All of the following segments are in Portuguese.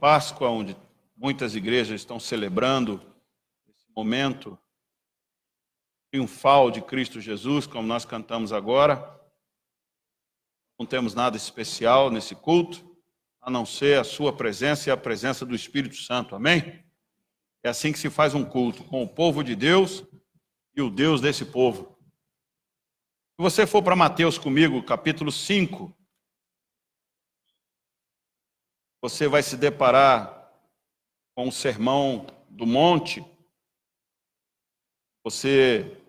Páscoa, onde muitas igrejas estão celebrando esse momento triunfal de Cristo Jesus, como nós cantamos agora. Não temos nada especial nesse culto, a não ser a sua presença e a presença do Espírito Santo, amém? É assim que se faz um culto, com o povo de Deus e o Deus desse povo. Se você for para Mateus comigo, capítulo 5, você vai se deparar com o Sermão do Monte. Você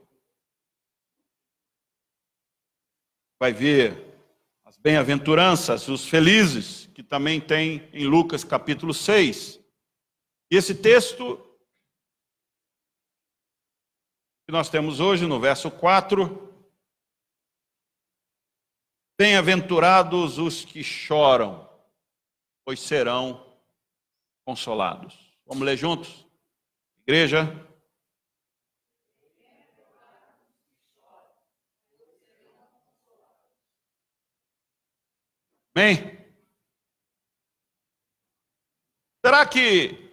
vai ver as bem-aventuranças, os felizes, que também tem em Lucas capítulo 6. E esse texto que nós temos hoje, no verso 4, bem-aventurados os que choram, pois serão consolados. Vamos ler juntos? Igreja. Amém? Será que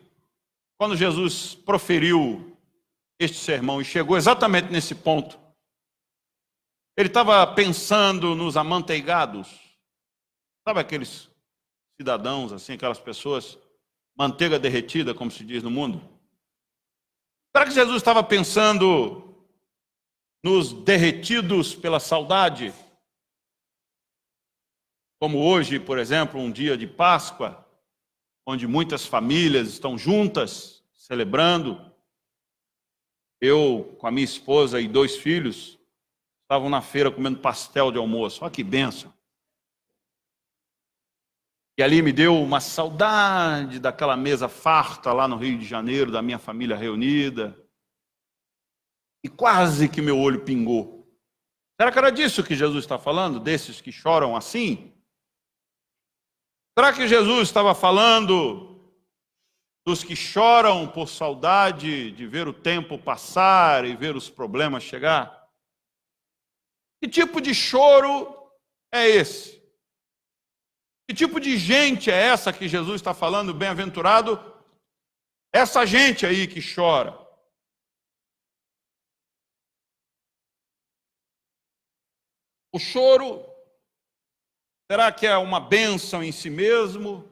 quando Jesus proferiu este sermão e chegou exatamente nesse ponto, ele estava pensando nos amanteigados? Sabe aqueles cidadãos, assim, aquelas pessoas, manteiga derretida, como se diz no mundo? Será que Jesus estava pensando nos derretidos pela saudade? Como hoje, por exemplo, um dia de Páscoa, onde muitas famílias estão juntas, celebrando. Eu, com a minha esposa e 2 filhos, estavam na feira comendo pastel de almoço. Olha que bênção. E ali me deu uma saudade daquela mesa farta lá no Rio de Janeiro, da minha família reunida. E quase que meu olho pingou. Será que era disso que Jesus está falando? Desses que choram assim? Será que Jesus estava falando dos que choram por saudade de ver o tempo passar e ver os problemas chegar? Que tipo de choro é esse? Que tipo de gente é essa que Jesus está falando, bem-aventurado? Essa gente aí que chora. O choro, será que é uma bênção em si mesmo?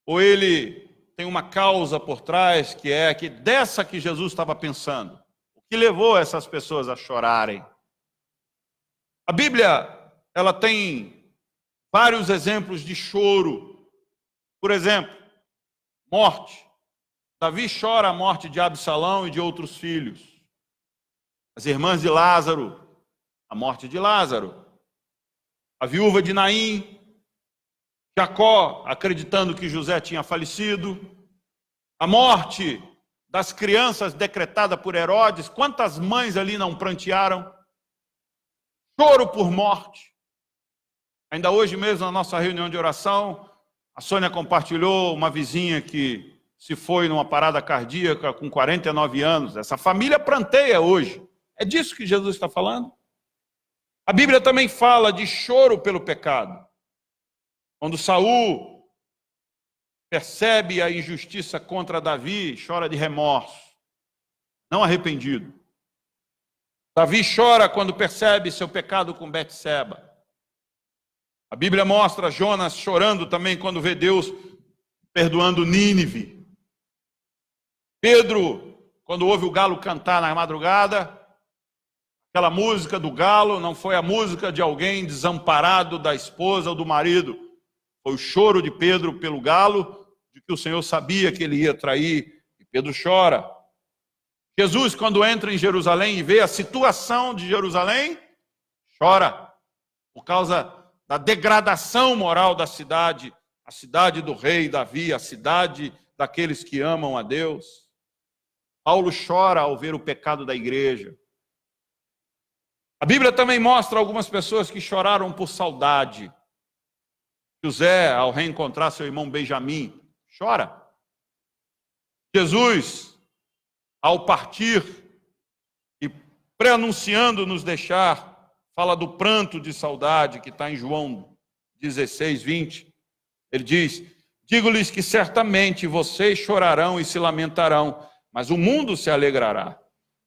Ou ele tem uma causa por trás, que é que dessa que Jesus estava pensando? O que levou essas pessoas a chorarem? A Bíblia, ela tem vários exemplos de choro. Por exemplo, morte. Davi chora a morte de Absalão e de outros filhos. As irmãs de Lázaro, a morte de Lázaro. A viúva de Naim. Jacó, acreditando que José tinha falecido. A morte das crianças decretada por Herodes. Quantas mães ali não prantearam? Choro por morte. Ainda hoje mesmo, na nossa reunião de oração, a Sônia compartilhou uma vizinha que se foi numa parada cardíaca com 49 anos. Essa família pranteia hoje. É disso que Jesus está falando? A Bíblia também fala de choro pelo pecado. Quando Saul percebe a injustiça contra Davi, chora de remorso, não arrependido. Davi chora quando percebe seu pecado com Betseba. A Bíblia mostra Jonas chorando também quando vê Deus perdoando Nínive. Pedro, quando ouve o galo cantar na madrugada, aquela música do galo não foi a música de alguém desamparado da esposa ou do marido. Foi o choro de Pedro pelo galo, de que o Senhor sabia que ele ia trair, e Pedro chora. Jesus, quando entra em Jerusalém e vê a situação de Jerusalém, chora por causa da degradação moral da cidade, a cidade do rei Davi, a cidade daqueles que amam a Deus. Paulo chora ao ver o pecado da igreja. A Bíblia também mostra algumas pessoas que choraram por saudade. José, ao reencontrar seu irmão Benjamim, chora. Jesus, ao partir e pré-anunciando nos deixar, fala do pranto de saudade que está em João 16, 20. Ele diz: Digo-lhes que certamente vocês chorarão e se lamentarão, mas o mundo se alegrará.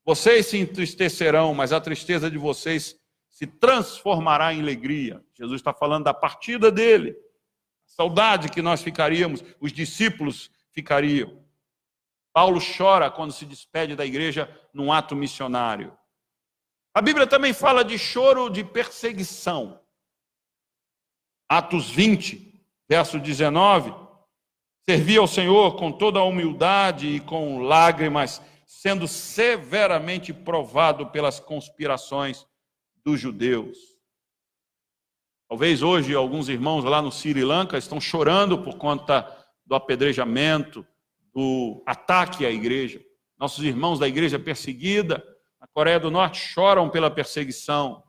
Vocês se entristecerão, mas a tristeza de vocês se transformará em alegria. Jesus está falando da partida dele. A saudade que nós ficaríamos, os discípulos ficariam. Paulo chora quando se despede da igreja num ato missionário. A Bíblia também fala de choro de perseguição. Atos 20, verso 19. Servia ao Senhor com toda a humildade e com lágrimas, sendo severamente provado pelas conspirações dos judeus. Talvez hoje alguns irmãos lá no Sri Lanka estão chorando por conta do apedrejamento, do ataque à igreja. Nossos irmãos da igreja perseguida na Coreia do Norte choram pela perseguição.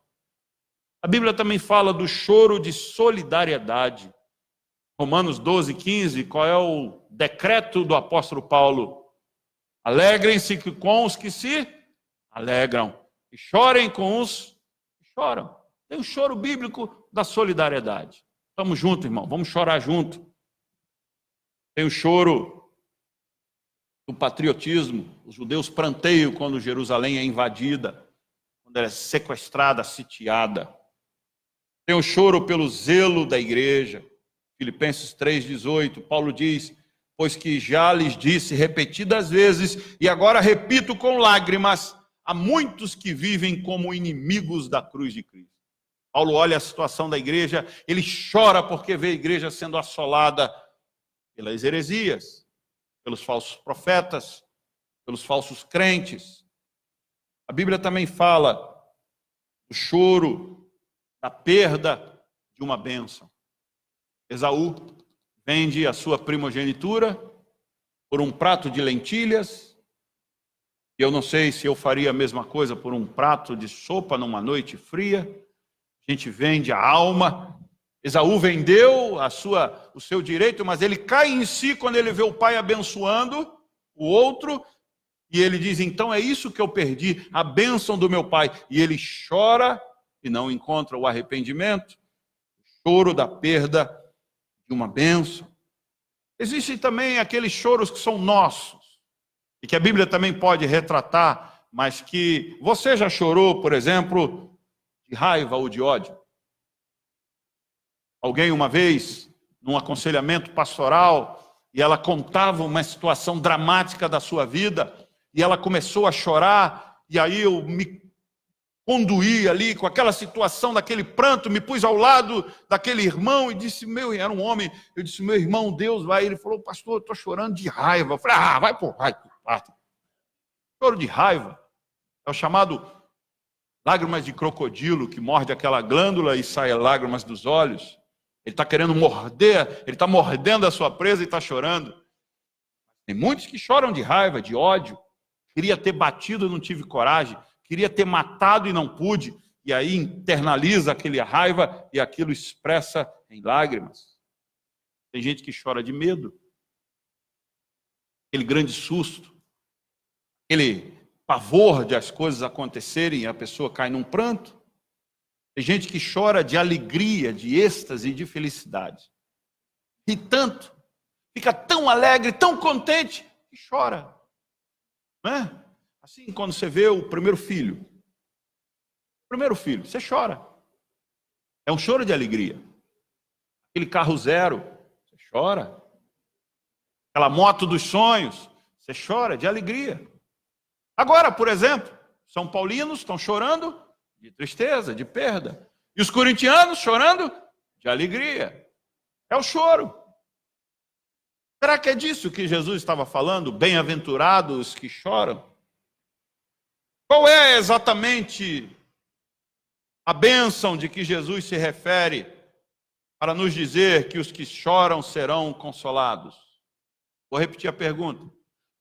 A Bíblia também fala do choro de solidariedade. Romanos 12, 15, qual é o decreto do apóstolo Paulo? Alegrem-se com os que se alegram e chorem com os que choram. Tem o choro bíblico da solidariedade. Estamos juntos, irmão, vamos chorar junto. Tem o choro do patriotismo. Os judeus pranteiam quando Jerusalém é invadida, quando ela é sequestrada, sitiada. Tem o choro pelo zelo da igreja. Filipenses 3,18, Paulo diz: pois que já lhes disse repetidas vezes, e agora repito com lágrimas, há muitos que vivem como inimigos da cruz de Cristo. Paulo olha a situação da igreja, ele chora porque vê a igreja sendo assolada pelas heresias, pelos falsos profetas, pelos falsos crentes. A Bíblia também fala do choro, da perda de uma bênção. Esaú vende a sua primogenitura por um prato de lentilhas, e eu não sei se eu faria a mesma coisa por um prato de sopa numa noite fria. A gente vende a alma. Esaú vendeu o seu direito, mas ele cai em si quando ele vê o pai abençoando o outro, e ele diz: então é isso que eu perdi, a bênção do meu pai. E ele chora e não encontra o arrependimento, o choro da perda de uma bênção. Existem também aqueles choros que são nossos, e que a Bíblia também pode retratar, mas que você já chorou, por exemplo, de raiva ou de ódio. Alguém uma vez, num aconselhamento pastoral, e ela contava uma situação dramática da sua vida, e ela começou a chorar, e aí eu me conduí ali com aquela situação, daquele pranto, me pus ao lado daquele irmão e disse, era um homem, eu disse, meu irmão, Deus vai. Ele falou, pastor, eu estou chorando de raiva. Eu falei, vai. Choro de raiva é o chamado lágrimas de crocodilo, que morde aquela glândula e sai lágrimas dos olhos. Ele está querendo morder, ele está mordendo a sua presa e está chorando. Tem muitos que choram de raiva, de ódio. Queria ter batido, não tive coragem. Queria ter matado e não pude. E aí internaliza aquela raiva e aquilo expressa em lágrimas. Tem gente que chora de medo. Aquele grande susto. Aquele pavor de as coisas acontecerem e a pessoa cai num pranto. Tem gente que chora de alegria, de êxtase e de felicidade. E tanto, fica tão alegre, tão contente, que chora. Não é? Assim, quando você vê o primeiro filho, você chora. É um choro de alegria. Aquele carro zero, você chora. Aquela moto dos sonhos, você chora de alegria. Agora, por exemplo, São Paulinos estão chorando de tristeza, de perda. E os corintianos chorando de alegria. É o choro. Será que é disso que Jesus estava falando? Bem-aventurados que choram? Qual é exatamente a bênção de que Jesus se refere para nos dizer que os que choram serão consolados? Vou repetir a pergunta.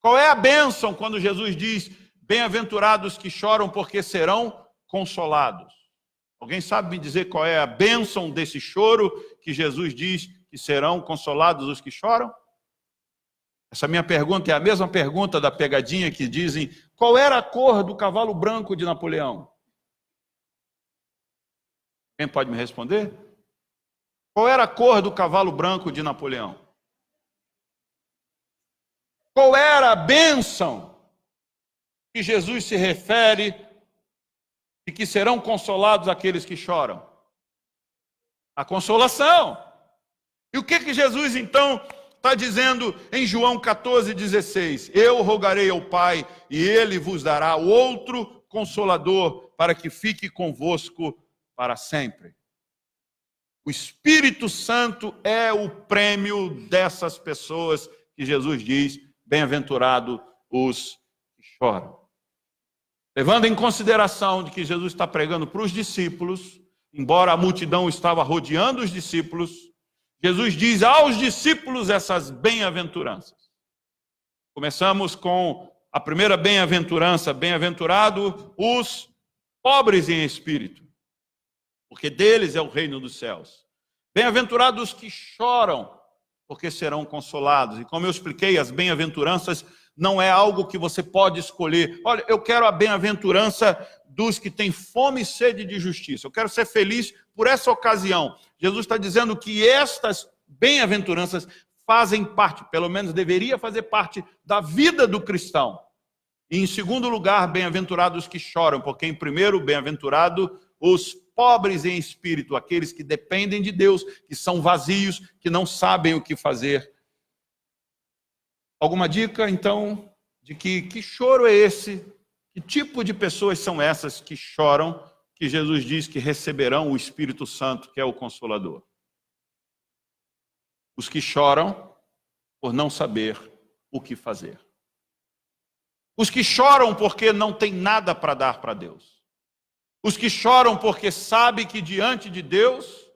Qual é a bênção quando Jesus diz, bem-aventurados que choram porque serão consolados? Alguém sabe me dizer qual é a bênção desse choro que Jesus diz que serão consolados os que choram? Essa minha pergunta é a mesma pergunta da pegadinha que dizem, qual era a cor do cavalo branco de Napoleão? Quem pode me responder? Qual era a cor do cavalo branco de Napoleão? Qual era a bênção que Jesus se refere e que serão consolados aqueles que choram? A consolação. E o que Jesus então está dizendo em João 14,16? Eu rogarei ao Pai e Ele vos dará outro Consolador para que fique convosco para sempre. O Espírito Santo é o prêmio dessas pessoas que Jesus diz, bem-aventurado os que choram. Levando em consideração de que Jesus está pregando para os discípulos, embora a multidão estava rodeando os discípulos, Jesus diz aos discípulos essas bem-aventuranças. Começamos com a primeira bem-aventurança, bem-aventurado os pobres em espírito, porque deles é o reino dos céus. Bem-aventurados os que choram, porque serão consolados. E como eu expliquei, as bem-aventuranças não é algo que você pode escolher. Olha, eu quero a bem-aventurança dos que têm fome e sede de justiça. Eu quero ser feliz por essa ocasião. Jesus está dizendo que estas bem-aventuranças fazem parte, pelo menos deveria fazer parte, da vida do cristão. E em segundo lugar, bem-aventurados que choram, porque em primeiro, bem-aventurado os pobres em espírito, aqueles que dependem de Deus, que são vazios, que não sabem o que fazer. Alguma dica, então, de que choro é esse? Que tipo de pessoas são essas que choram, que Jesus diz que receberão o Espírito Santo, que é o Consolador? Os que choram por não saber o que fazer. Os que choram porque não tem nada para dar para Deus. Os que choram porque sabem que diante de Deus,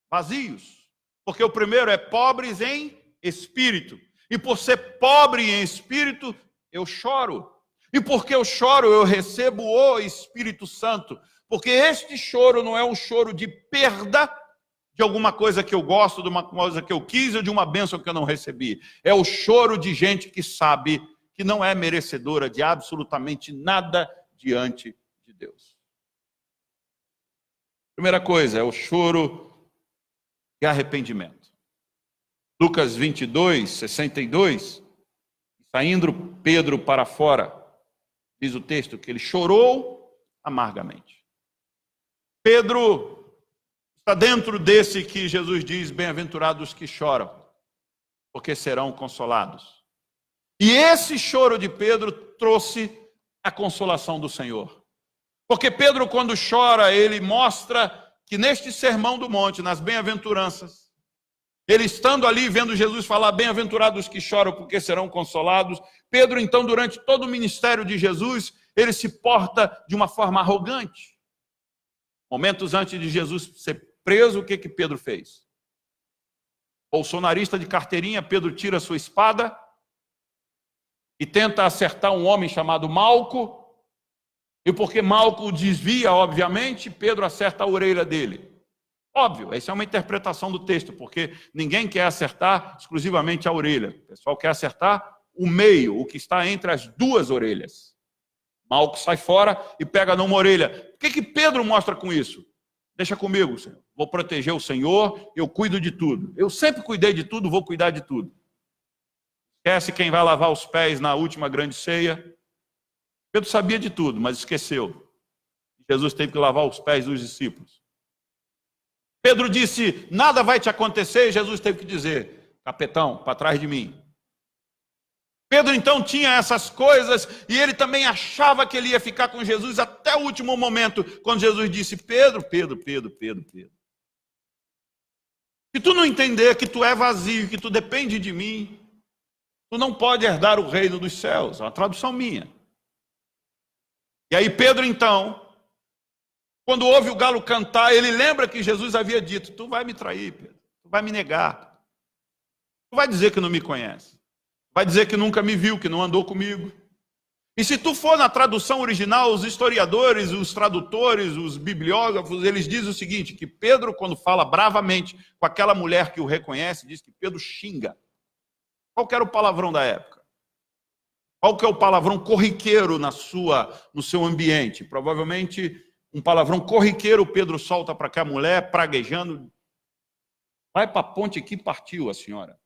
vazios. Porque o primeiro é pobres em espírito. E por ser pobre em espírito, eu choro. E porque eu choro, eu recebo o Espírito Santo. Porque este choro não é um choro de perda de alguma coisa que eu gosto, de uma coisa que eu quis ou de uma bênção que eu não recebi. É o choro de gente que sabe que não é merecedora de absolutamente nada diante de Deus. Primeira coisa, é o choro de arrependimento. Lucas 22, 62, saindo Pedro para fora, diz o texto que ele chorou amargamente. Pedro está dentro desse que Jesus diz, bem-aventurados os que choram, porque serão consolados. E esse choro de Pedro trouxe a consolação do Senhor. Porque Pedro, quando chora, ele mostra que neste sermão do monte, nas bem-aventuranças, ele estando ali vendo Jesus falar, bem-aventurados os que choram porque serão consolados, Pedro então durante todo o ministério de Jesus, ele se porta de uma forma arrogante. Momentos antes de Jesus ser preso, o que Pedro fez? Bolsonarista de carteirinha, Pedro tira sua espada e tenta acertar um homem chamado Malco, e porque Malco desvia, obviamente, Pedro acerta a orelha dele. Óbvio, essa é uma interpretação do texto, porque ninguém quer acertar exclusivamente a orelha. O pessoal quer acertar o meio, o que está entre as duas orelhas. Malco sai fora e pega numa orelha. O que Pedro mostra com isso? Deixa comigo, Senhor. Vou proteger o Senhor, eu cuido de tudo. Eu sempre cuidei de tudo, vou cuidar de tudo. Esquece quem vai lavar os pés na última grande ceia. Pedro sabia de tudo, mas esqueceu. Jesus teve que lavar os pés dos discípulos. Pedro disse, nada vai te acontecer, e Jesus teve que dizer, capetão, para trás de mim. Pedro então tinha essas coisas, e ele também achava que ele ia ficar com Jesus até o último momento, quando Jesus disse, Pedro. Se tu não entender que tu é vazio, que tu depende de mim, tu não pode herdar o reino dos céus. É uma tradução minha. E aí Pedro então, quando ouve o galo cantar, ele lembra que Jesus havia dito, tu vai me trair, Pedro, tu vai me negar, tu vai dizer que não me conhece, vai dizer que nunca me viu, que não andou comigo. E se tu for na tradução original, os historiadores, os tradutores, os bibliógrafos, eles dizem o seguinte, que Pedro, quando fala bravamente com aquela mulher que o reconhece, diz que Pedro xinga. Qual que era o palavrão da época? Qual que é o palavrão corriqueiro no seu ambiente? Provavelmente um palavrão corriqueiro Pedro solta para aquela mulher, praguejando. Vai para a ponte que partiu a senhora.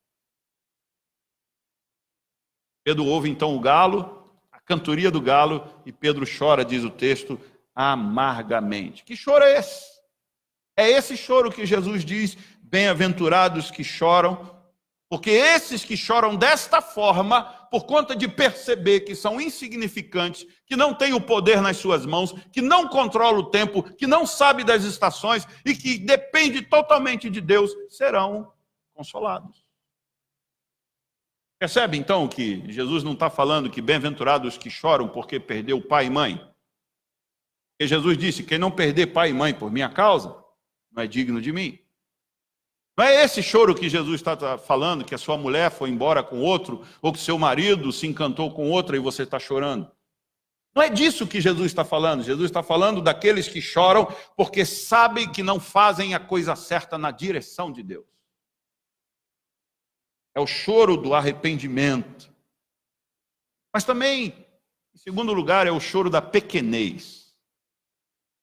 Pedro ouve então o galo, a cantoria do galo, e Pedro chora, diz o texto, amargamente. Que choro é esse? É esse choro que Jesus diz, bem-aventurados que choram, porque esses que choram desta forma, por conta de perceber que são insignificantes, que não têm o poder nas suas mãos, que não controlam o tempo, que não sabem das estações e que depende totalmente de Deus, serão consolados. Percebe então que Jesus não está falando que bem-aventurados que choram porque perdeu pai e mãe? Porque Jesus disse, quem não perder pai e mãe por minha causa, não é digno de mim. Não é esse choro que Jesus está falando, que a sua mulher foi embora com outro, ou que seu marido se encantou com outra e você está chorando. Não é disso que Jesus está falando. Jesus está falando daqueles que choram porque sabem que não fazem a coisa certa na direção de Deus. É o choro do arrependimento. Mas também, em segundo lugar, é o choro da pequenez.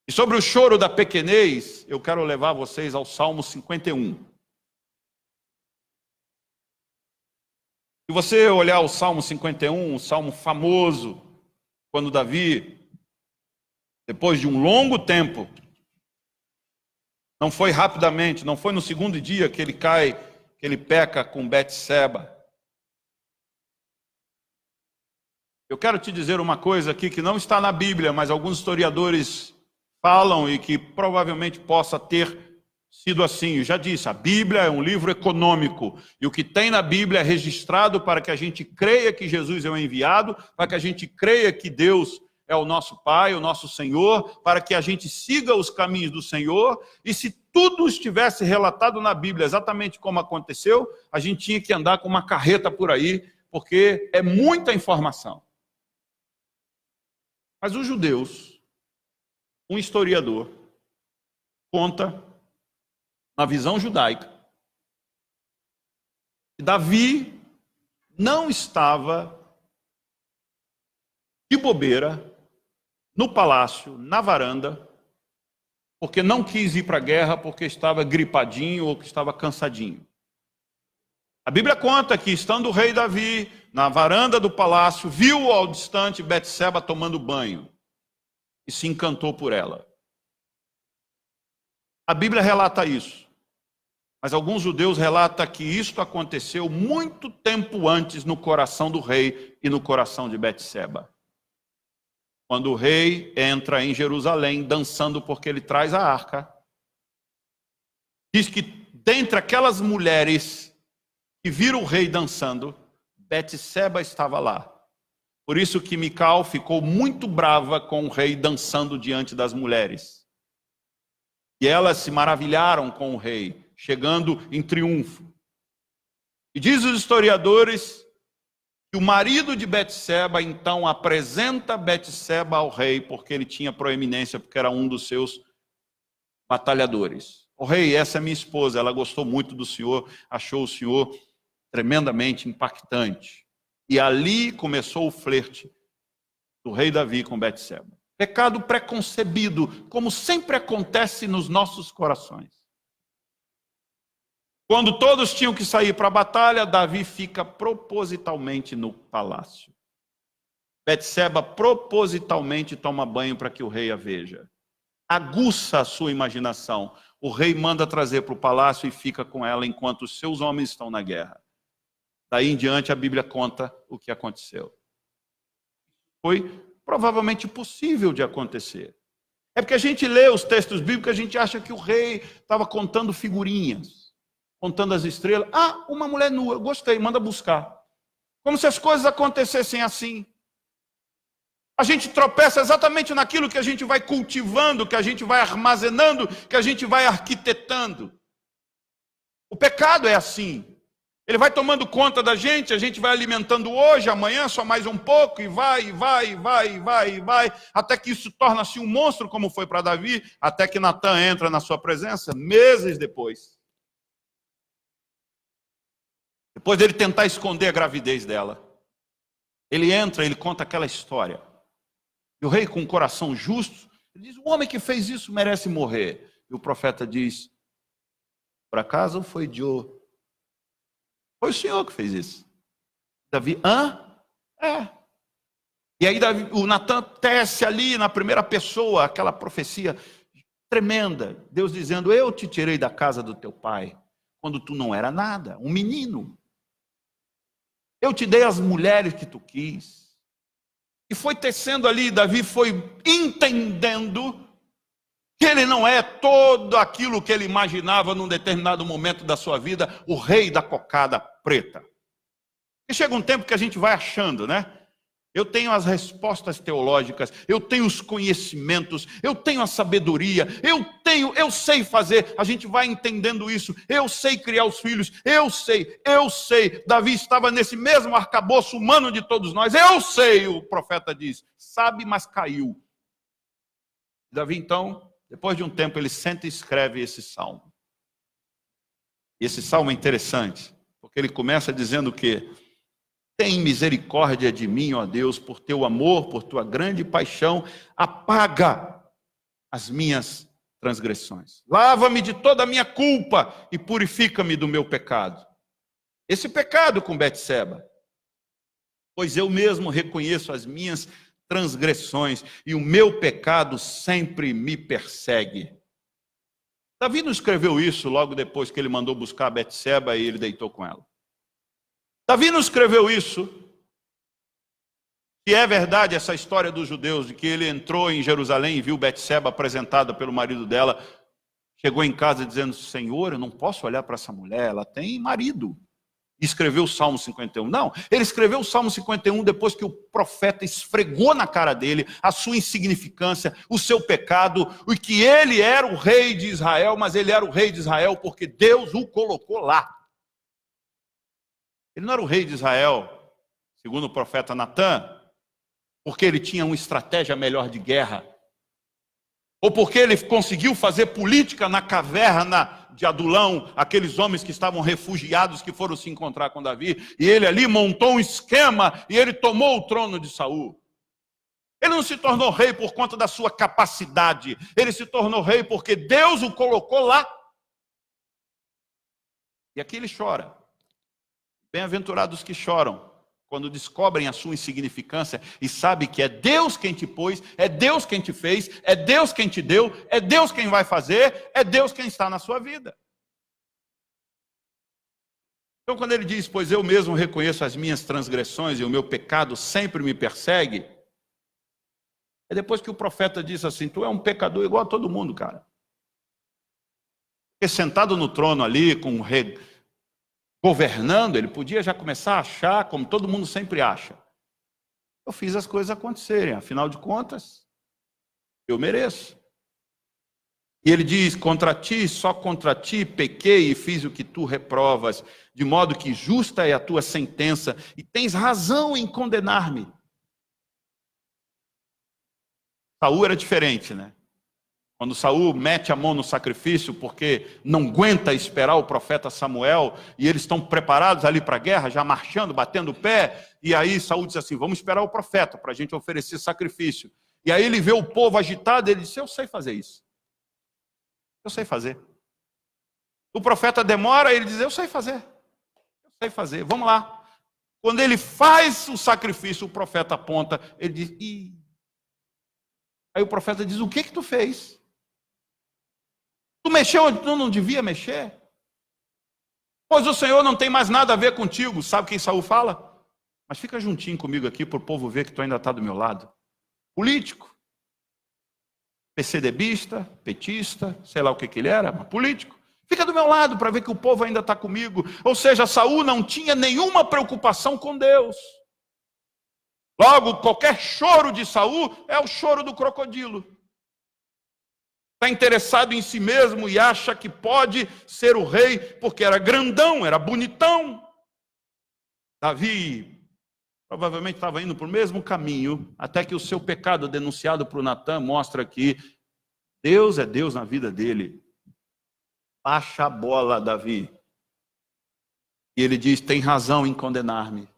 E sobre o choro da pequenez, eu quero levar vocês ao Salmo 51. Se você olhar o Salmo 51, um salmo famoso, quando Davi, depois de um longo tempo, não foi rapidamente, não foi no segundo dia que ele cai, que ele peca com Betseba. Eu quero te dizer uma coisa aqui que não está na Bíblia, mas alguns historiadores falam e que provavelmente possa ter sido assim. Eu já disse, a Bíblia é um livro econômico, e o que tem na Bíblia é registrado para que a gente creia que Jesus é o enviado, para que a gente creia que Deus é o nosso Pai, o nosso Senhor, para que a gente siga os caminhos do Senhor, e se tudo estivesse relatado na Bíblia exatamente como aconteceu, a gente tinha que andar com uma carreta por aí, porque é muita informação. Mas os judeus, um historiador, conta, na visão judaica, que Davi não estava de bobeira no palácio, na varanda, porque não quis ir para a guerra, porque estava gripadinho ou que estava cansadinho. A Bíblia conta que, estando o rei Davi na varanda do palácio, viu ao distante Betseba tomando banho e se encantou por ela. A Bíblia relata isso. Mas alguns judeus relatam que isto aconteceu muito tempo antes no coração do rei e no coração de Betseba. Quando o rei entra em Jerusalém dançando porque ele traz a arca, diz que dentre aquelas mulheres que viram o rei dançando, Betseba estava lá. Por isso que Mical ficou muito brava com o rei dançando diante das mulheres. E elas se maravilharam com o rei, chegando em triunfo. E diz os historiadores que o marido de Betseba então apresenta Betseba ao rei, porque ele tinha proeminência, porque era um dos seus batalhadores. O rei, essa é minha esposa, ela gostou muito do senhor, achou o senhor tremendamente impactante. E ali começou o flerte do rei Davi com Betseba. Pecado preconcebido, como sempre acontece nos nossos corações. Quando todos tinham que sair para a batalha, Davi fica propositalmente no palácio. Betseba propositalmente toma banho para que o rei a veja. Aguça a sua imaginação. O rei manda trazer para o palácio e fica com ela enquanto os seus homens estão na guerra. Daí em diante a Bíblia conta o que aconteceu. Foi provavelmente possível de acontecer. É porque a gente lê os textos bíblicos, a gente acha que o rei estava contando figurinhas, contando as estrelas. Ah, uma mulher nua, gostei, manda buscar. Como se as coisas acontecessem assim. A gente tropeça exatamente naquilo que a gente vai cultivando, que a gente vai armazenando, que a gente vai arquitetando. O pecado é assim. Ele vai tomando conta da gente, a gente vai alimentando hoje, amanhã só mais um pouco, e vai, até que isso torna-se um monstro, como foi para Davi, até que Natã entra na sua presença, meses depois. Depois dele tentar esconder a gravidez dela. Ele entra, ele conta aquela história. E o rei, com um coração justo, ele diz, o homem que fez isso merece morrer. E o profeta diz, por acaso foi Joe? Foi o senhor que fez isso. Davi, hã? É. E aí o Natan tece ali na primeira pessoa aquela profecia tremenda. Deus dizendo, eu te tirei da casa do teu pai, quando tu não era nada, um menino. Eu te dei as mulheres que tu quis. E foi tecendo ali, Davi foi entendendo que ele não é todo aquilo que ele imaginava num determinado momento da sua vida, o rei da cocada preta. E chega um tempo que a gente vai achando, né? Eu tenho as teológicas, eu tenho os conhecimentos, eu tenho a sabedoria, eu sei fazer, a gente vai entendendo isso, eu sei criar os filhos, eu sei. Davi estava nesse mesmo arcabouço humano de todos nós, eu sei, o profeta diz, sabe, mas caiu. Davi então, depois de um tempo, ele senta e escreve esse salmo. E esse salmo é interessante, porque ele começa dizendo que tem misericórdia de mim, ó Deus, por teu amor, por tua grande paixão, apaga as minhas transgressões. Lava-me de toda a minha culpa e purifica-me do meu pecado. Esse pecado com Betseba, pois eu mesmo reconheço as minhas transgressões e o meu pecado sempre me persegue. Davi não escreveu isso logo depois que ele mandou buscar Betseba e ele deitou com ela. Davi não escreveu isso, que é verdade essa história dos judeus, de que ele entrou em Jerusalém e viu Betseba apresentada pelo marido dela, chegou em casa dizendo, Senhor, eu não posso olhar para essa mulher, ela tem marido. E escreveu o Salmo 51. Não, ele escreveu o Salmo 51 depois que o profeta esfregou na cara dele a sua insignificância, o seu pecado, e que ele era o rei de Israel, mas ele era o rei de Israel porque Deus o colocou lá. Ele não era o rei de Israel, segundo o profeta Natan, porque ele tinha uma estratégia melhor de guerra, ou porque ele conseguiu fazer política na caverna de Adulão, aqueles homens que estavam refugiados, que foram se encontrar com Davi, e ele ali montou um esquema, e ele tomou o trono de Saul. Ele não se tornou rei por conta da sua capacidade, ele se tornou rei porque Deus o colocou lá. E aqui ele chora. Bem-aventurados que choram, quando descobrem a sua insignificância e sabem que é Deus quem te pôs, é Deus quem te fez, é Deus quem te deu, é Deus quem vai fazer, é Deus quem está na sua vida. Então quando ele diz, pois eu mesmo reconheço as minhas transgressões e o meu pecado sempre me persegue, é depois que o profeta diz assim, tu é um pecador igual a todo mundo, cara. Porque sentado no trono ali, com o rei governando, ele podia já começar a achar, como todo mundo sempre acha. Eu fiz as coisas acontecerem, afinal de contas, eu mereço. E ele diz, contra ti, só contra ti, pequei e fiz o que tu reprovas, de modo que justa é a tua sentença, e tens razão em condenar-me. Saul era diferente, né? Quando Saul mete a mão no sacrifício porque não aguenta esperar o profeta Samuel e eles estão preparados ali para a guerra, já marchando, batendo o pé, e aí Saul diz assim, vamos esperar o profeta para a gente oferecer sacrifício. E aí ele vê o povo agitado, ele diz, eu sei fazer isso. Eu sei fazer. O profeta demora, ele diz, eu sei fazer. Eu sei fazer, vamos lá. Quando ele faz o sacrifício, o profeta aponta, ele diz, ih. Aí o profeta diz, o que tu fez? Tu mexeu onde tu não devia mexer? Pois o Senhor não tem mais nada a ver contigo. Sabe quem Saul fala? Mas fica juntinho comigo aqui para o povo ver que tu ainda está do meu lado. Político. PCDBista, petista, sei lá o que ele era, mas político. Fica do meu lado para ver que o povo ainda está comigo. Ou seja, Saul não tinha nenhuma preocupação com Deus. Logo, qualquer choro de Saul é o choro do crocodilo. Está interessado em si mesmo e acha que pode ser o rei porque era grandão, era bonitão. Davi provavelmente estava indo para o mesmo caminho, até que o seu pecado denunciado por Natan mostra que Deus é Deus na vida dele. Baixa a bola, Davi. E ele diz, tem razão em condenar-me.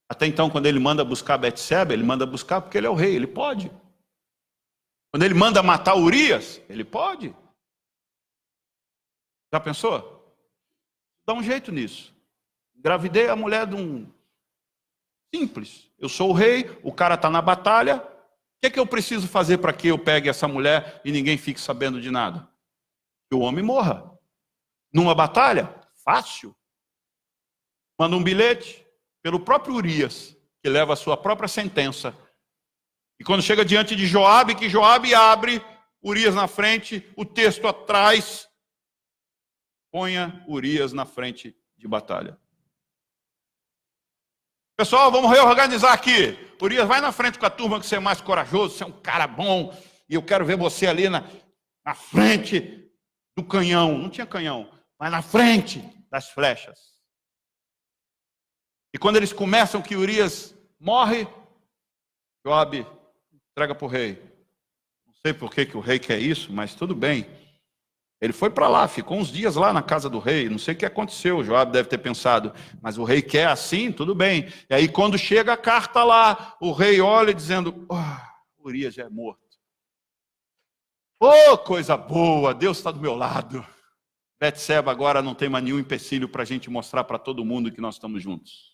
Até então, quando ele manda buscar Betseba, ele manda buscar porque ele é o rei, ele pode. Quando ele manda matar Urias, ele pode. Já pensou? Dá um jeito nisso. Engravidei a mulher de um simples. Eu sou o rei, o cara está na batalha. O que é que eu preciso fazer para que eu pegue essa mulher e ninguém fique sabendo de nada? Que o homem morra. Numa batalha? Fácil. Manda um bilhete pelo próprio Urias, que leva a sua própria sentença. E quando chega diante de Joabe, que Joabe abre, Urias na frente, o texto atrás, ponha Urias na frente de batalha. Pessoal, vamos reorganizar aqui. Urias, vai na frente com a turma que você é mais corajoso, você é um cara bom, e eu quero ver você ali na frente do canhão. Não tinha canhão, mas na frente das flechas. E quando eles começam que Urias morre, Joabe entrega para o rei. Não sei por que o rei quer isso, mas tudo bem. Ele foi para lá, ficou uns dias lá na casa do rei. Não sei o que aconteceu, Joabe deve ter pensado, mas o rei quer assim, tudo bem. E aí quando chega a carta lá, o rei olha dizendo, Urias já é morto. Oh, coisa boa, Deus está do meu lado. Betseba agora não tem mais nenhum empecilho para a gente mostrar para todo mundo que nós estamos juntos.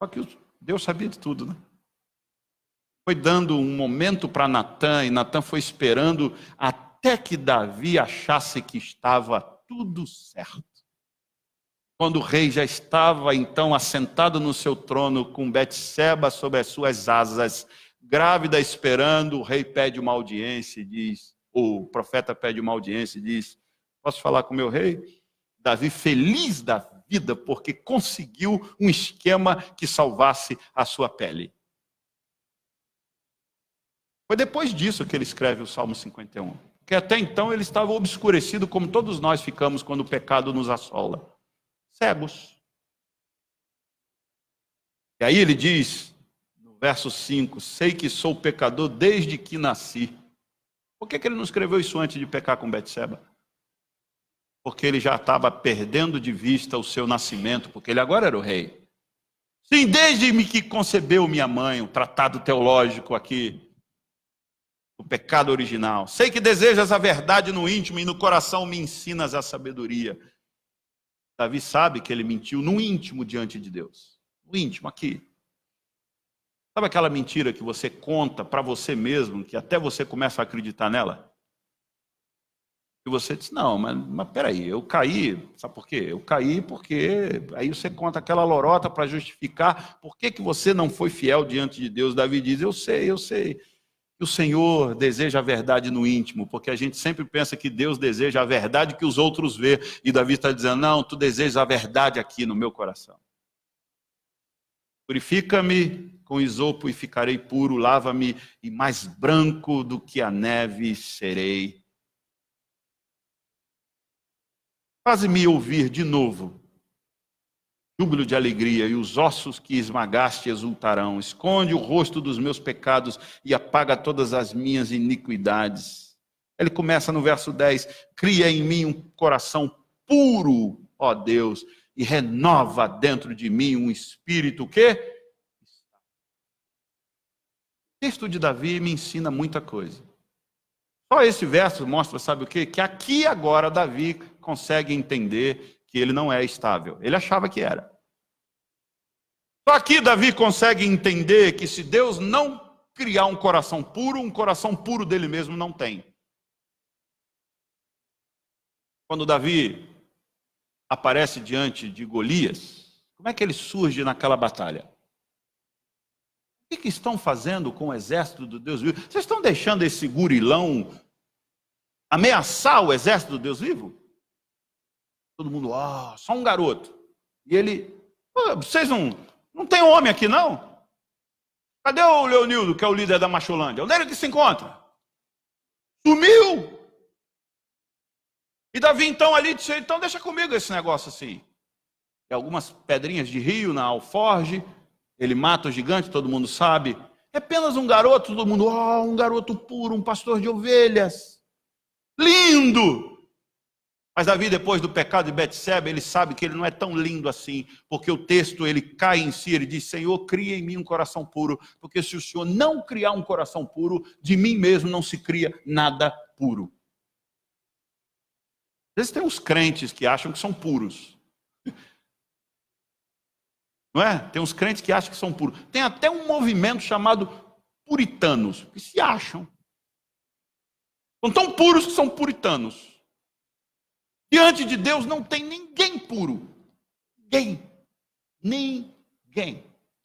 Só que Deus sabia de tudo, né? Foi dando um momento para Natã, e Natã foi esperando até que Davi achasse que estava tudo certo. Quando o rei já estava então assentado no seu trono, com Betseba sobre as suas asas, grávida esperando, o rei pede uma audiência e diz, o profeta pede uma audiência e diz, posso falar com o meu rei? Davi feliz da vida, porque conseguiu um esquema que salvasse a sua pele. Foi depois disso que ele escreve o Salmo 51. Porque até então ele estava obscurecido, como todos nós ficamos quando o pecado nos assola. Cegos. E aí ele diz, no verso 5, sei que sou pecador desde que nasci. Por que ele não escreveu isso antes de pecar com Betseba? Porque ele já estava perdendo de vista o seu nascimento, porque ele agora era o rei. Sim, desde que concebeu minha mãe, um tratado teológico aqui, o pecado original. Sei que desejas a verdade no íntimo e no coração me ensinas a sabedoria. Davi sabe que ele mentiu no íntimo diante de Deus. No íntimo, aqui. Sabe aquela mentira que você conta para você mesmo, que até você começa a acreditar nela? E você diz, não, mas peraí, eu caí, sabe por quê? Eu caí porque... Aí você conta aquela lorota para justificar por que você não foi fiel diante de Deus. Davi diz, eu sei. O Senhor deseja a verdade no íntimo, porque a gente sempre pensa que Deus deseja a verdade que os outros vê. E Davi está dizendo, não, tu desejas a verdade aqui no meu coração. Purifica-me com isopo e ficarei puro, lava-me e mais branco do que a neve serei. Faze-me ouvir de novo júbilo de alegria, e os ossos que esmagaste exultarão. Esconde o rosto dos meus pecados e apaga todas as minhas iniquidades. Ele começa no verso 10, cria em mim um coração puro, ó Deus, e renova dentro de mim um espírito o quê? O texto de Davi me ensina muita coisa. Só esse verso mostra, sabe o quê? Que aqui agora Davi consegue entender que ele não é estável. Ele achava que era. Só aqui Davi consegue entender que se Deus não criar um coração puro dele mesmo não tem. Quando Davi aparece diante de Golias, como é que ele surge naquela batalha? O que estão fazendo com o exército do Deus vivo? Vocês estão deixando esse gurilão ameaçar o exército do Deus vivo? Todo mundo, só um garoto. E ele, vocês não tem homem aqui não? Cadê o Leonildo, que é o líder da Macholândia? Onde é que se encontra? Sumiu! E Davi então ali disse, então deixa comigo esse negócio assim. E algumas pedrinhas de rio na alforge, ele mata o gigante, todo mundo sabe. É apenas um garoto, todo mundo, um garoto puro, um pastor de ovelhas. Lindo! Mas Davi, depois do pecado de Betseba, ele sabe que ele não é tão lindo assim, porque o texto, ele cai em si, ele diz, Senhor, cria em mim um coração puro, porque se o Senhor não criar um coração puro, de mim mesmo não se cria nada puro. Às vezes tem uns crentes que acham que são puros, Não é? Tem uns crentes que acham que são puros. Tem até um movimento chamado puritanos, que se acham. São tão puros que são puritanos. Diante de Deus não tem ninguém puro. Ninguém.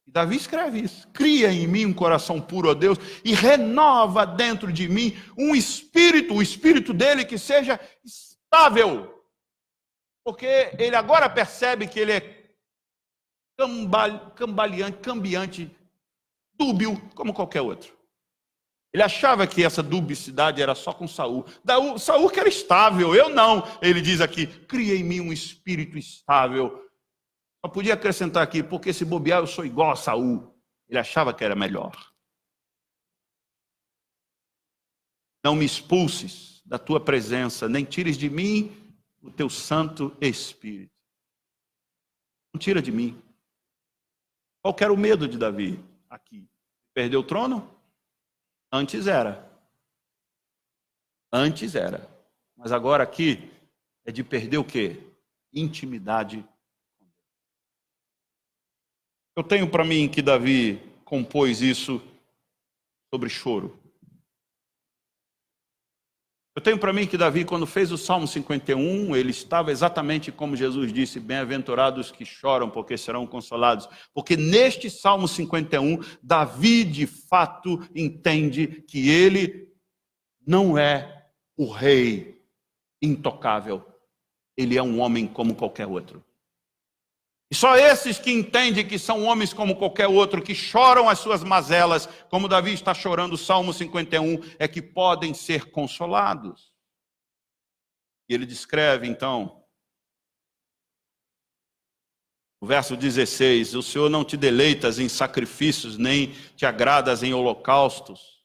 E Davi escreve isso. Cria em mim um coração puro, ó Deus, e renova dentro de mim um espírito, o espírito dele que seja estável. Porque ele agora percebe que ele é cambiante, dúbio, como qualquer outro. Ele achava que essa dubicidade era só com Saul. Saul que era estável, eu não. Ele diz aqui, cria em mim um espírito estável. Só podia acrescentar aqui, porque se bobear eu sou igual a Saul. Ele achava que era melhor. Não me expulses da tua presença, nem tires de mim o teu Santo Espírito. Não tira de mim. Qual que era o medo de Davi aqui? Perder o trono? Antes era. Antes era. Mas agora aqui é de perder o quê? Intimidade. Eu tenho para mim que Davi compôs isso sobre choro. Eu tenho para mim que Davi, quando fez o Salmo 51, ele estava exatamente como Jesus disse, bem-aventurados que choram, porque serão consolados. Porque neste Salmo 51, Davi de fato entende que ele não é o rei intocável. Ele é um homem como qualquer outro. E só esses que entendem que são homens como qualquer outro, que choram as suas mazelas, como Davi está chorando o Salmo 51, é que podem ser consolados. E ele descreve, então, o verso 16, o Senhor não te deleitas em sacrifícios, nem te agradas em holocaustos,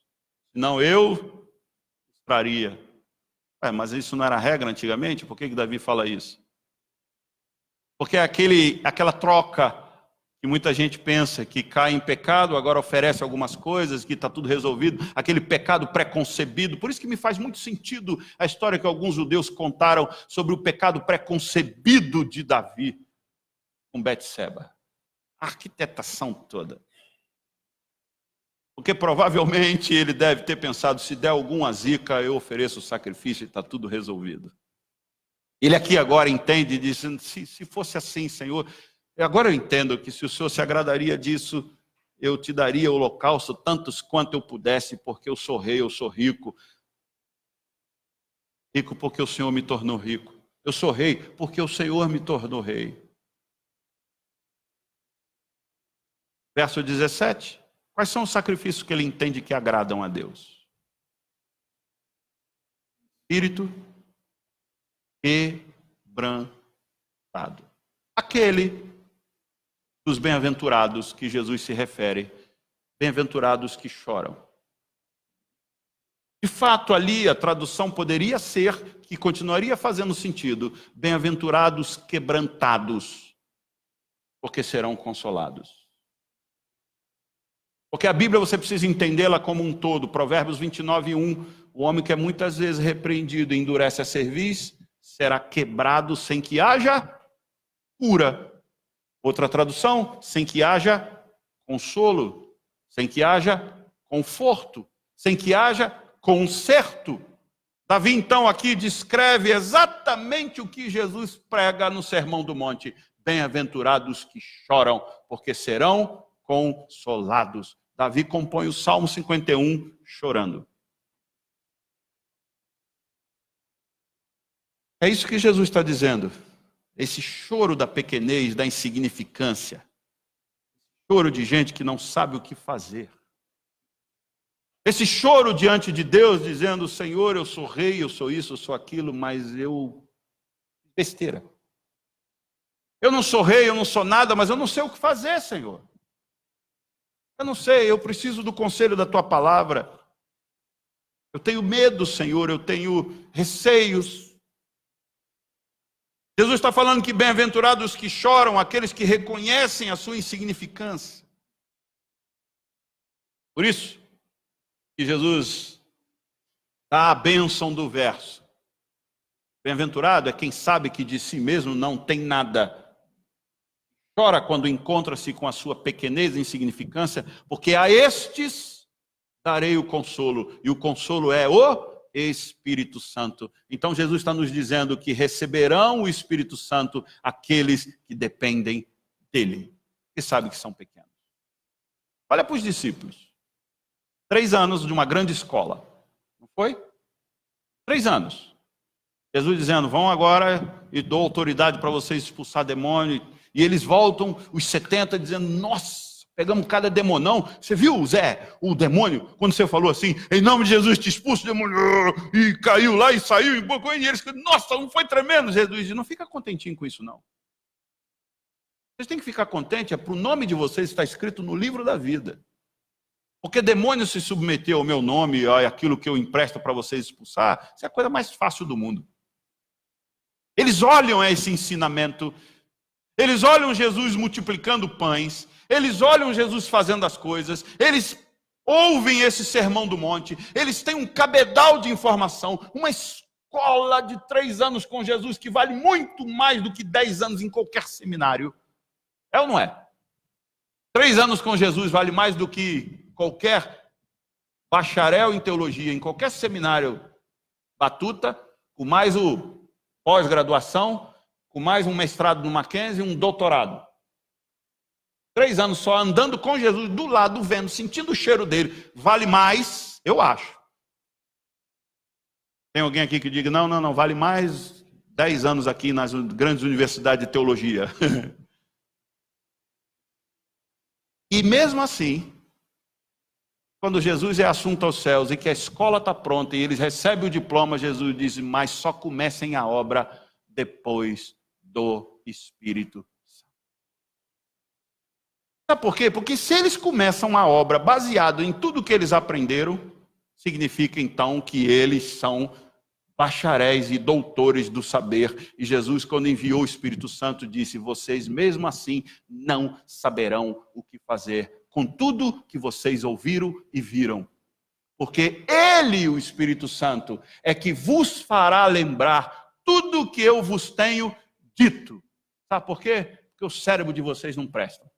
senão eu traria. Mas isso não era regra antigamente? Por que Davi fala isso? Porque aquela troca que muita gente pensa que cai em pecado, agora oferece algumas coisas, que está tudo resolvido, aquele pecado preconcebido. Por isso que me faz muito sentido a história que alguns judeus contaram sobre o pecado preconcebido de Davi com Betseba. A arquitetação toda. Porque provavelmente ele deve ter pensado, se der alguma zica, eu ofereço o sacrifício e está tudo resolvido. Ele aqui agora entende e diz, se fosse assim, Senhor, agora eu entendo que se o Senhor se agradaria disso, eu te daria holocausto tantos quanto eu pudesse, porque eu sou rei, eu sou rico. Rico porque o Senhor me tornou rico. Eu sou rei porque o Senhor me tornou rei. Verso 17. Quais são os sacrifícios que ele entende que agradam a Deus? Espírito quebrantado. Aquele dos bem-aventurados que Jesus se refere, bem-aventurados que choram. De fato, ali a tradução poderia ser, que continuaria fazendo sentido, bem-aventurados quebrantados, porque serão consolados. Porque a Bíblia você precisa entendê-la como um todo. Provérbios 29:1, o homem que é muitas vezes repreendido e endurece a cerviz, será quebrado sem que haja cura. Outra tradução, sem que haja consolo, sem que haja conforto, sem que haja conserto. Davi então aqui descreve exatamente o que Jesus prega no Sermão do Monte. Bem-aventurados que choram, porque serão consolados. Davi compõe o Salmo 51 chorando. É isso que Jesus está dizendo. Esse choro da pequenez, da insignificância. Choro de gente que não sabe o que fazer. Esse choro diante de Deus, dizendo, Senhor, eu sou rei, eu sou isso, eu sou aquilo, mas eu... besteira. Eu não sou rei, eu não sou nada, mas eu não sei o que fazer, Senhor. Eu não sei, eu preciso do conselho da Tua palavra. Eu tenho medo, Senhor, eu tenho receios. Jesus está falando que bem-aventurados que choram, aqueles que reconhecem a sua insignificância. Por isso que Jesus dá a bênção do verso. Bem-aventurado é quem sabe que de si mesmo não tem nada. chora quando encontra-se com a sua pequenez e insignificância, porque a estes darei o consolo, e o consolo é o Espírito Santo. Então Jesus está nos dizendo que receberão o Espírito Santo aqueles que dependem dele, que sabem que são pequenos. Olha para os discípulos. 3 anos de uma grande escola, não foi? 3 anos. Jesus dizendo, vão agora e dou autoridade para vocês expulsar demônio. E eles voltam, os 70, dizendo, nossa, pegamos cada demonão. Você viu, Zé, o demônio, quando você falou assim, em nome de Jesus te expulso o demônio, e caiu lá e saiu, e eles, nossa, não foi tremendo. Jesus diz, não fica contentinho com isso não. Vocês têm que ficar contentes, para o nome de vocês está escrito no livro da vida. Porque demônio se submeter ao meu nome, aquilo que eu empresto para vocês expulsar, isso é a coisa mais fácil do mundo. Eles olham esse ensinamento, eles olham Jesus multiplicando pães, eles olham Jesus fazendo as coisas, eles ouvem esse sermão do monte, eles têm um cabedal de informação, uma escola de 3 anos com Jesus que vale muito mais do que 10 anos em qualquer seminário. É ou não é? 3 anos com Jesus vale mais do que qualquer bacharel em teologia, em qualquer seminário batuta, com mais o pós-graduação, com mais um mestrado no Mackenzie e um doutorado. 3 anos só andando com Jesus, do lado, vendo, sentindo o cheiro dele. Vale mais, eu acho. Tem alguém aqui que diga, não, vale mais 10 anos aqui nas grandes universidades de teologia. E mesmo assim, quando Jesus é assunto aos céus e que a escola está pronta e eles recebem o diploma, Jesus diz, mas só comecem a obra depois do Espírito Santo. Sabe por quê? Porque se eles começam a obra baseado em tudo que eles aprenderam, significa então que eles são bacharéis e doutores do saber. E Jesus, quando enviou o Espírito Santo, disse, vocês mesmo assim não saberão o que fazer com tudo que vocês ouviram e viram. Porque Ele, o Espírito Santo, é que vos fará lembrar tudo o que eu vos tenho dito. Sabe por quê? Porque o cérebro de vocês não presta.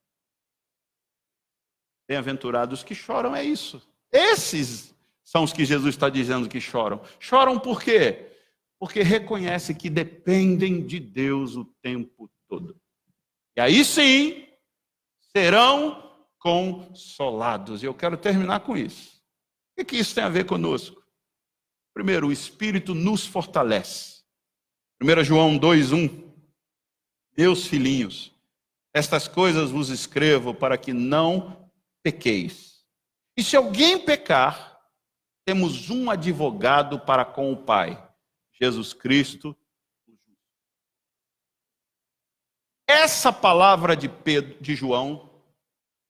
Bem-aventurados que choram, é isso. Esses são os que Jesus está dizendo que choram. Choram por quê? Porque reconhecem que dependem de Deus o tempo todo. E aí sim, serão consolados. E eu quero terminar com isso. O que isso tem a ver conosco? Primeiro, o Espírito nos fortalece. 1 João 2:1. Meus filhinhos, estas coisas vos escrevo para que não pequeis. E se alguém pecar, temos um advogado para com o Pai, Jesus Cristo. Essa palavra de João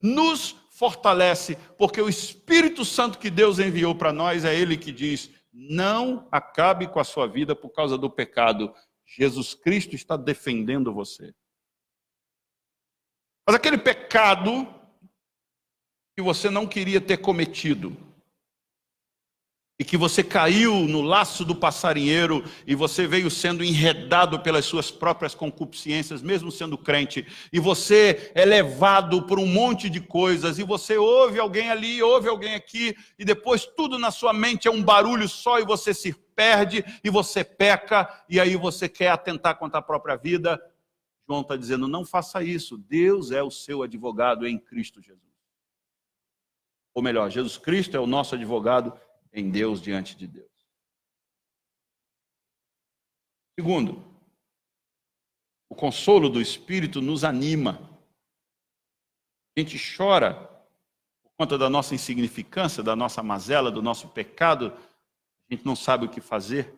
nos fortalece, porque o Espírito Santo que Deus enviou para nós é Ele que diz, não acabe com a sua vida por causa do pecado. Jesus Cristo está defendendo você. Mas aquele pecado que você não queria ter cometido, e que você caiu no laço do passarinheiro e você veio sendo enredado pelas suas próprias concupiscências, mesmo sendo crente, e você é levado por um monte de coisas, e você ouve alguém ali, ouve alguém aqui, e depois tudo na sua mente é um barulho só, e você se perde, e você peca, e aí você quer atentar contra a própria vida. João está dizendo, não faça isso, Deus é o seu advogado em Cristo Jesus. Ou melhor, Jesus Cristo é o nosso advogado em Deus, diante de Deus. Segundo, o consolo do Espírito nos anima. A gente chora por conta da nossa insignificância, da nossa mazela, do nosso pecado, a gente não sabe o que fazer.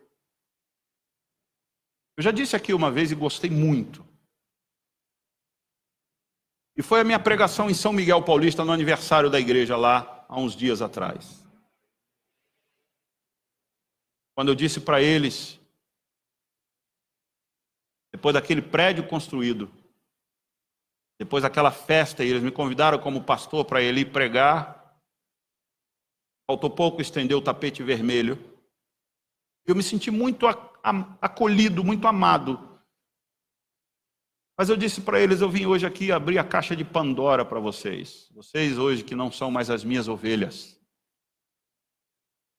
Eu já disse aqui uma vez e gostei muito. E foi a minha pregação em São Miguel Paulista, no aniversário da igreja lá, há uns dias atrás. Quando eu disse para eles, depois daquele prédio construído, depois daquela festa, e eles me convidaram como pastor para ele ir pregar, faltou pouco estender o tapete vermelho. Eu me senti muito acolhido, muito amado. Mas eu disse para eles, eu vim hoje aqui abrir a caixa de Pandora para vocês. Vocês hoje que não são mais as minhas ovelhas.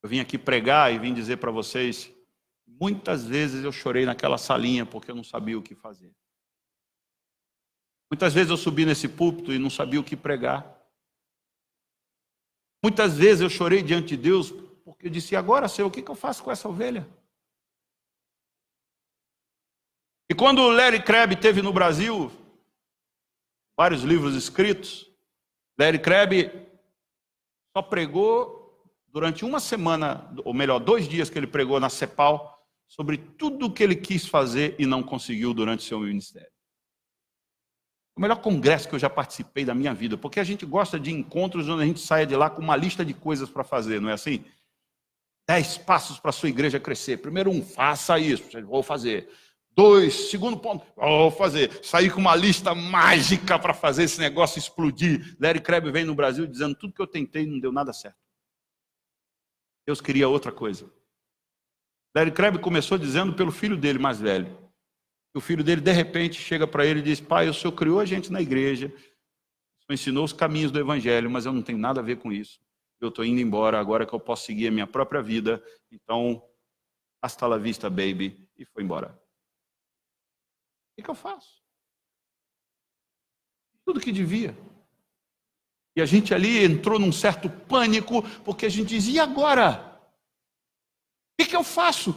Eu vim aqui pregar e vim dizer para vocês, muitas vezes eu chorei naquela salinha porque eu não sabia o que fazer. Muitas vezes eu subi nesse púlpito e não sabia o que pregar. Muitas vezes eu chorei diante de Deus porque eu disse, agora, Senhor, o que eu faço com essa ovelha? E quando o Larry Crabb esteve no Brasil, vários livros escritos, Larry Crabb só pregou durante uma semana, ou melhor, 2 dias que ele pregou na CEPAL, sobre tudo o que ele quis fazer e não conseguiu durante seu ministério. O melhor congresso que eu já participei da minha vida, porque a gente gosta de encontros onde a gente saia de lá com uma lista de coisas para fazer, não é assim? 10 passos para a sua igreja crescer. Primeiro 1, faça isso, vou fazer. 2, segundo ponto, vou fazer. Sair com uma lista mágica para fazer esse negócio explodir. Larry Crabb veio no Brasil dizendo, tudo que eu tentei não deu nada certo. Deus queria outra coisa. Larry Crabb começou dizendo pelo filho dele mais velho. O filho dele, de repente, chega para ele e diz, pai, o senhor criou a gente na igreja, o senhor ensinou os caminhos do evangelho, mas eu não tenho nada a ver com isso. Eu estou indo embora, agora que eu posso seguir a minha própria vida, então, hasta la vista, baby, e foi embora. O que eu faço? Tudo que devia. E a gente ali entrou num certo pânico, porque a gente dizia, e agora? O que eu faço?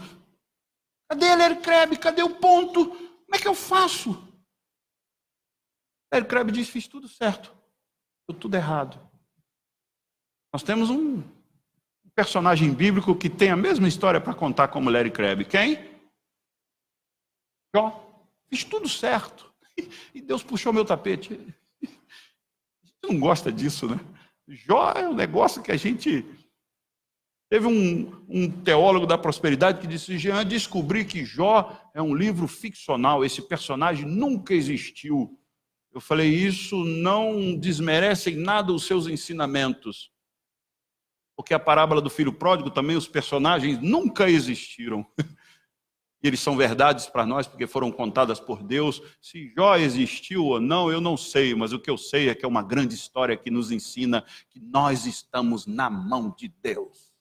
Cadê Larry Crabb? Cadê o ponto? Como é que eu faço? Larry Crabb disse, fiz tudo certo. Deu tudo errado. Nós temos um personagem bíblico que tem a mesma história para contar como Larry Crabb. Quem? Jó. Fiz tudo certo. E Deus puxou meu tapete. A gente não gosta disso, né? Jó é um negócio que a gente... Teve um teólogo da prosperidade que disse, Jean, descobri que Jó é um livro ficcional, esse personagem nunca existiu. Eu falei, isso não desmerece em nada os seus ensinamentos. Porque a parábola do filho pródigo também, os personagens nunca existiram. E eles são verdades para nós, porque foram contadas por Deus. Se Jó existiu ou não, eu não sei, mas o que eu sei é que é uma grande história que nos ensina que nós estamos na mão de Deus.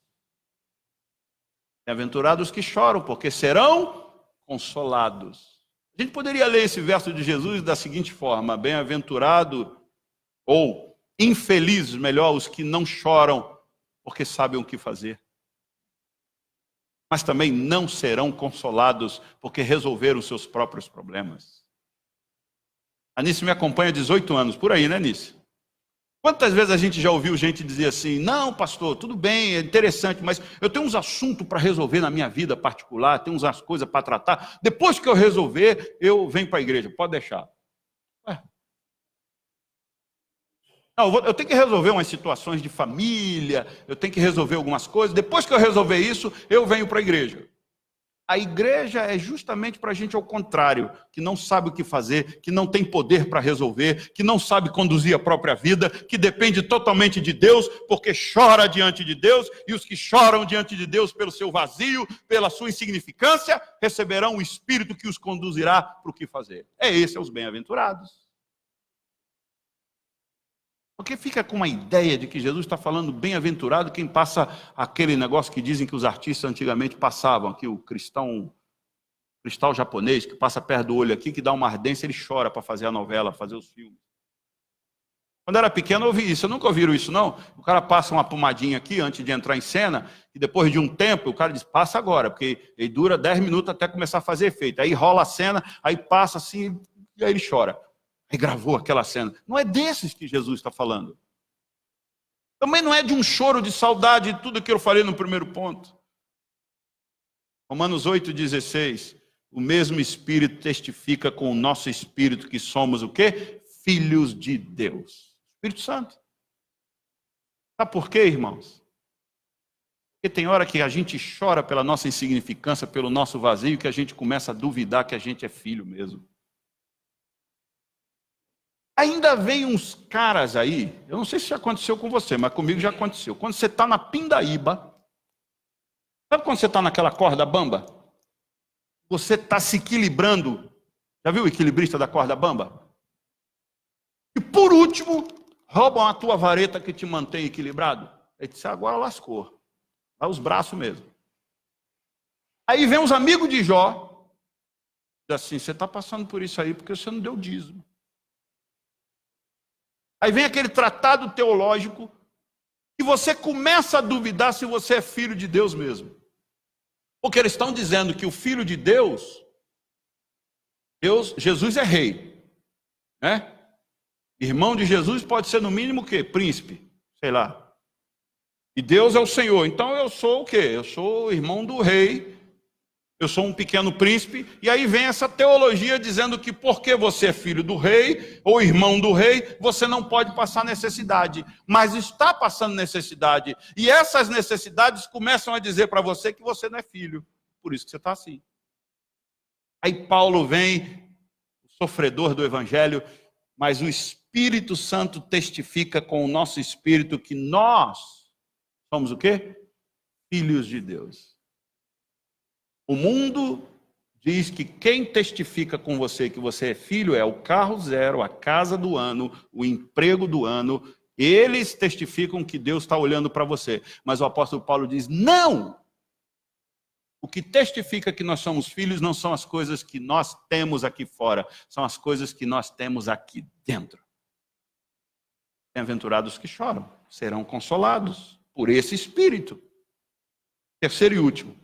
Bem-aventurados que choram, porque serão consolados. A gente poderia ler esse verso de Jesus da seguinte forma, bem-aventurado, ou infeliz, melhor, os que não choram, porque sabem o que fazer. Mas também não serão consolados, porque resolveram os seus próprios problemas. A Nice me acompanha há 18 anos, por aí, né, Nice? Quantas vezes a gente já ouviu gente dizer assim, não, pastor, tudo bem, é interessante, mas eu tenho uns assuntos para resolver na minha vida particular, tenho umas coisas para tratar, depois que eu resolver, eu venho para a igreja, pode deixar. Ué. Não, eu tenho que resolver umas situações de família, eu tenho que resolver algumas coisas, depois que eu resolver isso, eu venho para a igreja. A igreja é justamente para a gente ao contrário, que não sabe o que fazer, que não tem poder para resolver, que não sabe conduzir a própria vida, que depende totalmente de Deus, porque chora diante de Deus, e os que choram diante de Deus pelo seu vazio, pela sua insignificância, receberão o Espírito que os conduzirá para o que fazer. Esse é os bem-aventurados. Porque fica com uma ideia de que Jesus está falando bem-aventurado quem passa aquele negócio que dizem que os artistas antigamente passavam, aqui o cristal japonês, que passa perto do olho aqui, que dá uma ardência, ele chora para fazer a novela, fazer os filmes. Quando eu era pequeno eu ouvi isso, eu nunca ouviram isso não? O cara passa uma pomadinha aqui antes de entrar em cena, e depois de um tempo o cara diz, passa agora, porque ele dura 10 minutos até começar a fazer efeito. Aí rola a cena, aí passa assim, e aí ele chora. Aí gravou aquela cena. Não é desses que Jesus está falando. Também não é de um choro de saudade de tudo que eu falei no primeiro ponto. Romanos 8,16. O mesmo Espírito testifica com o nosso Espírito que somos o quê? Filhos de Deus. Espírito Santo. Sabe por quê, irmãos? Porque tem hora que a gente chora pela nossa insignificância, pelo nosso vazio, que a gente começa a duvidar que a gente é filho mesmo. Ainda vem uns caras aí, eu não sei se já aconteceu com você, mas comigo já aconteceu. Quando você está na pindaíba, sabe quando você está naquela corda bamba? Você está se equilibrando Já viu o equilibrista da corda bamba? E por último, roubam a tua vareta que te mantém equilibrado. Ele disse, agora lascou. Dá os braços mesmo. Aí vem os amigos de Jó, diz assim, você está passando por isso aí porque você não deu dízimo. Aí vem aquele tratado teológico e você começa a duvidar se você é filho de Deus mesmo. Porque eles estão dizendo que o filho de Deus, Jesus é rei, né? Irmão de Jesus pode ser no mínimo o quê? Príncipe, sei lá. E Deus é o Senhor. Então eu sou o quê? Eu sou o irmão do rei. Eu sou um pequeno príncipe. E aí vem essa teologia dizendo que porque você é filho do rei ou irmão do rei, você não pode passar necessidade. Mas está passando necessidade. E essas necessidades começam a dizer para você que você não é filho. Por isso que você está assim. Aí Paulo vem, o sofredor do evangelho, mas o Espírito Santo testifica com o nosso espírito que nós somos o quê? Filhos de Deus. O mundo diz que quem testifica com você que você é filho é o carro zero, a casa do ano, o emprego do ano. Eles testificam que Deus está olhando para você. Mas o apóstolo Paulo diz, não! O que testifica que nós somos filhos não são as coisas que nós temos aqui fora, são as coisas que nós temos aqui dentro. Bem-aventurados que choram, serão consolados por esse Espírito. Terceiro e último.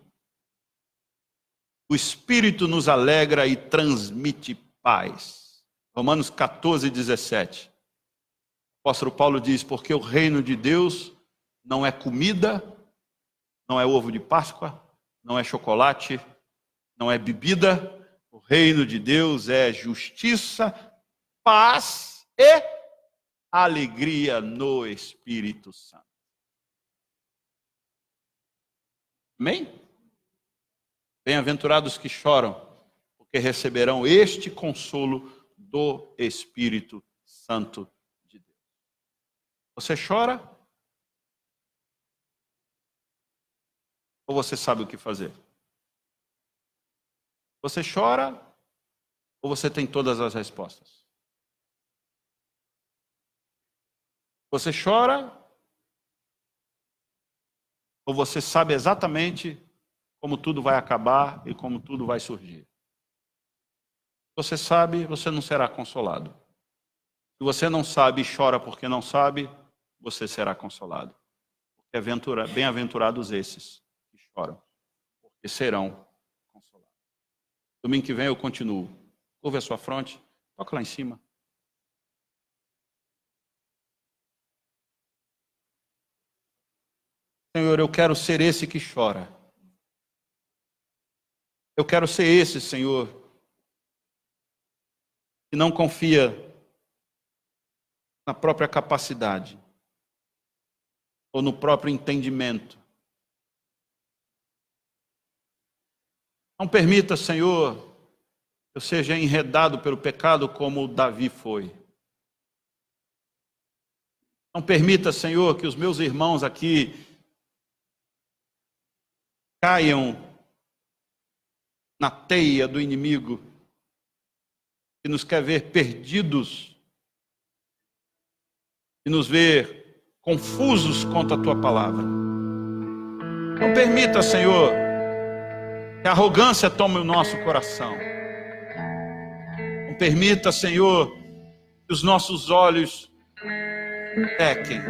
O Espírito nos alegra e transmite paz. Romanos 14, 17. O apóstolo Paulo diz, porque o reino de Deus não é comida, não é ovo de Páscoa, não é chocolate, não é bebida. O reino de Deus é justiça, paz e alegria no Espírito Santo. Amém? Bem-aventurados que choram, porque receberão este consolo do Espírito Santo de Deus. Você chora? Ou você sabe o que fazer? Você chora? Ou você tem todas as respostas? Você chora? Ou você sabe exatamente como tudo vai acabar e como tudo vai surgir? Você sabe, você não será consolado. Se você não sabe e chora porque não sabe, você será consolado. Porque bem-aventurados esses que choram, porque serão consolados. Domingo que vem eu continuo. Curva a sua fronte, toca lá em cima. Senhor, eu quero ser esse que chora. Eu quero ser esse, Senhor, que não confia na própria capacidade ou no próprio entendimento. Não permita, Senhor, que eu seja enredado pelo pecado como Davi foi. Não permita, Senhor, que os meus irmãos aqui caiam na teia do inimigo, que nos quer ver perdidos, e nos ver confusos contra a Tua palavra. Não permita, Senhor, que a arrogância tome o nosso coração. Não permita, Senhor, que os nossos olhos pequem.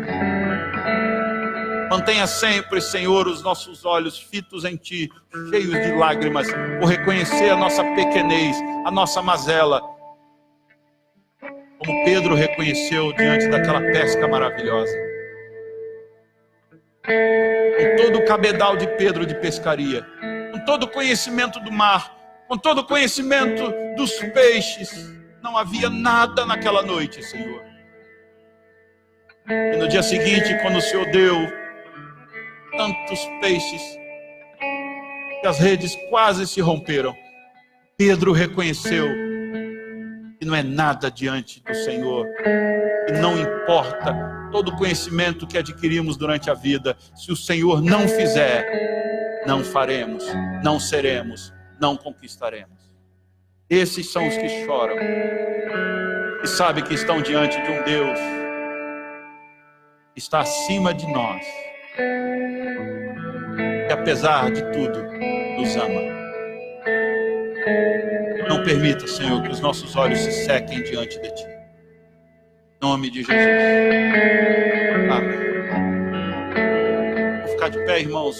Mantenha sempre, Senhor, os nossos olhos fitos em Ti, cheios de lágrimas, por reconhecer a nossa pequenez, a nossa mazela. Como Pedro reconheceu diante daquela pesca maravilhosa. Com todo o cabedal de Pedro de pescaria, com todo o conhecimento do mar, com todo o conhecimento dos peixes, não havia nada naquela noite, Senhor. E no dia seguinte, quando o Senhor deu tantos peixes que as redes quase se romperam, Pedro reconheceu que não é nada diante do Senhor, e não importa todo o conhecimento que adquirimos durante a vida, se o Senhor não fizer, não faremos, não seremos, não conquistaremos. Esses são os que choram e sabem que estão diante de um Deus que está acima de nós, que apesar de tudo nos ama. Não permita, Senhor, que os nossos olhos se sequem diante de Ti. Em nome de Jesus. Amém. Vou ficar de pé, irmãos.